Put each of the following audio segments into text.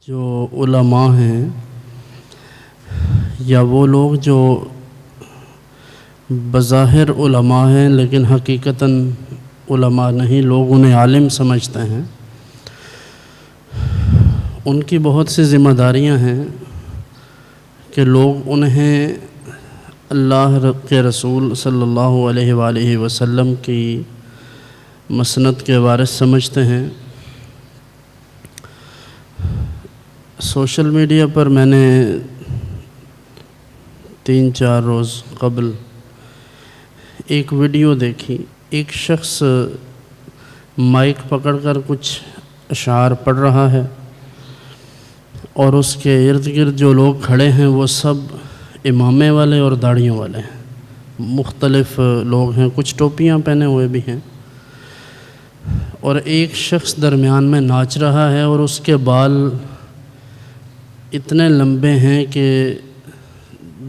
جو علماء ہیں یا وہ لوگ جو بظاہر علماء ہیں لیکن حقیقتاً علماء نہیں، لوگ انہیں عالم سمجھتے ہیں، ان کی بہت سی ذمہ داریاں ہیں کہ لوگ انہیں اللہ کے رسول صلی اللہ علیہ وآلہ وسلم کی مسند کے وارث سمجھتے ہیں۔ سوشل میڈیا پر میں نے 3-4 روز قبل ایک ویڈیو دیکھی، ایک شخص مائک پکڑ کر کچھ اشعار پڑھ رہا ہے اور اس کے ارد گرد جو لوگ کھڑے ہیں وہ سب امامے والے اور داڑھیوں والے ہیں، مختلف لوگ ہیں، کچھ ٹوپیاں پہنے ہوئے بھی ہیں، اور ایک شخص درمیان میں ناچ رہا ہے اور اس کے بال اتنے لمبے ہیں کہ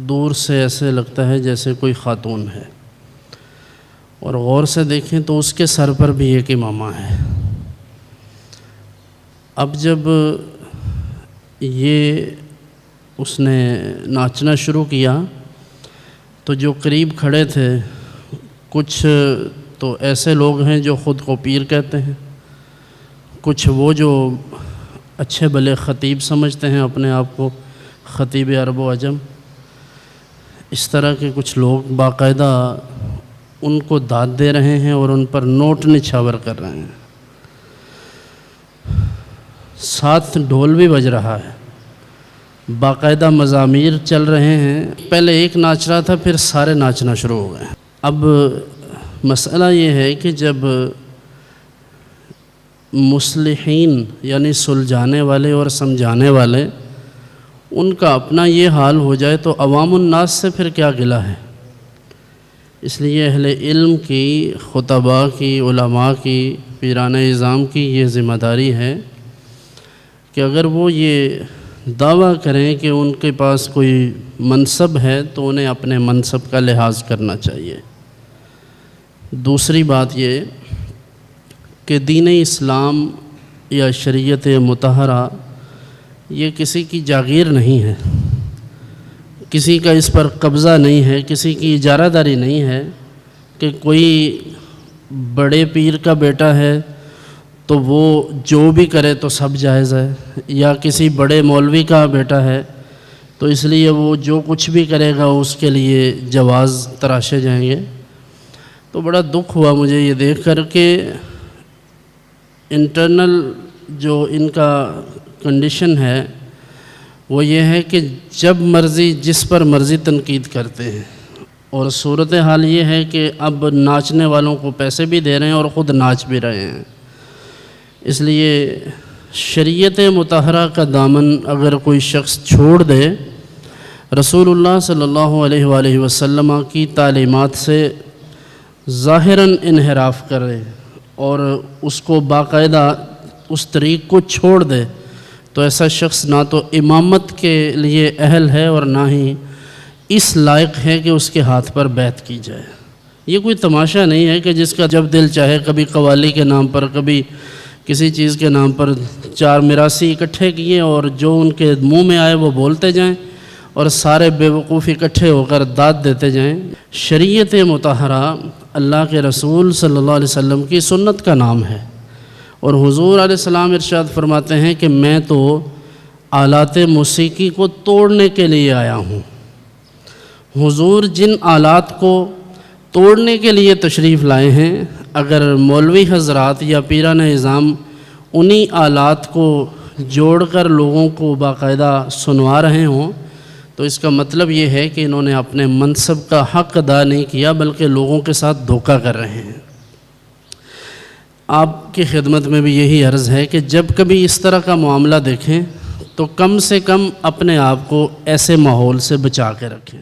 دور سے ایسے لگتا ہے جیسے کوئی خاتون ہے، اور غور سے دیکھیں تو اس کے سر پر بھی ایک امامہ ہے۔ اب جب یہ اس نے ناچنا شروع کیا تو جو قریب کھڑے تھے، کچھ تو ایسے لوگ ہیں جو خود کو پیر کہتے ہیں، کچھ وہ جو اچھے بھلے خطیب سمجھتے ہیں اپنے آپ کو، خطیب عرب و عجم، اس طرح کے کچھ لوگ باقاعدہ ان کو داد دے رہے ہیں اور ان پر نوٹ نچھاور کر رہے ہیں، ساتھ ڈھول بھی بج رہا ہے، باقاعدہ مزامیر چل رہے ہیں۔ پہلے ایک ناچ رہا تھا، پھر سارے ناچنا شروع ہو گئے۔ اب مسئلہ یہ ہے کہ جب مصلحین یعنی سلجھانے والے اور سمجھانے والے ان کا اپنا یہ حال ہو جائے تو عوام الناس سے پھر کیا گلہ ہے؟ اس لیے اہل علم کی، خطباء کی، علماء کی، پیران اعظام کی یہ ذمہ داری ہے کہ اگر وہ یہ دعویٰ کریں کہ ان کے پاس کوئی منصب ہے تو انہیں اپنے منصب کا لحاظ کرنا چاہیے۔ دوسری بات یہ کہ دین اسلام یا شریعت مطہرہ یہ کسی کی جاگیر نہیں ہے، کسی کا اس پر قبضہ نہیں ہے، کسی کی اجارہ داری نہیں ہے کہ کوئی بڑے پیر کا بیٹا ہے تو وہ جو بھی کرے تو سب جائز ہے، یا کسی بڑے مولوی کا بیٹا ہے تو اس لیے وہ جو کچھ بھی کرے گا اس کے لیے جواز تراشے جائیں گے۔ تو بڑا دکھ ہوا مجھے یہ دیکھ کر کہ انٹرنل جو ان کا کنڈیشن ہے وہ یہ ہے کہ جب مرضی جس پر مرضی تنقید کرتے ہیں، اور صورتحال یہ ہے کہ اب ناچنے والوں کو پیسے بھی دے رہے ہیں اور خود ناچ بھی رہے ہیں۔ اس لیے شریعت مطہرہ کا دامن اگر کوئی شخص چھوڑ دے، رسول اللہ صلی اللہ علیہ وآلہ وسلم کی تعلیمات سے ظاہراً انحراف کرے اور اس کو باقاعدہ اس طریق کو چھوڑ دے، تو ایسا شخص نہ تو امامت کے لیے اہل ہے اور نہ ہی اس لائق ہے کہ اس کے ہاتھ پر بیعت کی جائے۔ یہ کوئی تماشا نہیں ہے کہ جس کا جب دل چاہے کبھی قوالی کے نام پر، کبھی کسی چیز کے نام پر 4 میراثی اکٹھے کیے اور جو ان کے منہ میں آئے وہ بولتے جائیں اور سارے بے وقوف اکٹھے ہو کر داد دیتے جائیں۔ شریعت مطہرہ اللہ کے رسول صلی اللہ علیہ وسلم کی سنت کا نام ہے، اور حضور علیہ السلام ارشاد فرماتے ہیں کہ میں تو آلات موسیقی کو توڑنے کے لیے آیا ہوں۔ حضور جن آلات کو توڑنے کے لیے تشریف لائے ہیں، اگر مولوی حضرات یا پیران اعظام انہی آلات کو جوڑ کر لوگوں کو باقاعدہ سنوا رہے ہوں تو اس کا مطلب یہ ہے کہ انہوں نے اپنے منصب کا حق ادا نہیں کیا بلکہ لوگوں کے ساتھ دھوکہ کر رہے ہیں۔ آپ کی خدمت میں بھی یہی عرض ہے کہ جب کبھی اس طرح کا معاملہ دیکھیں تو کم سے کم اپنے آپ کو ایسے ماحول سے بچا کے رکھیں۔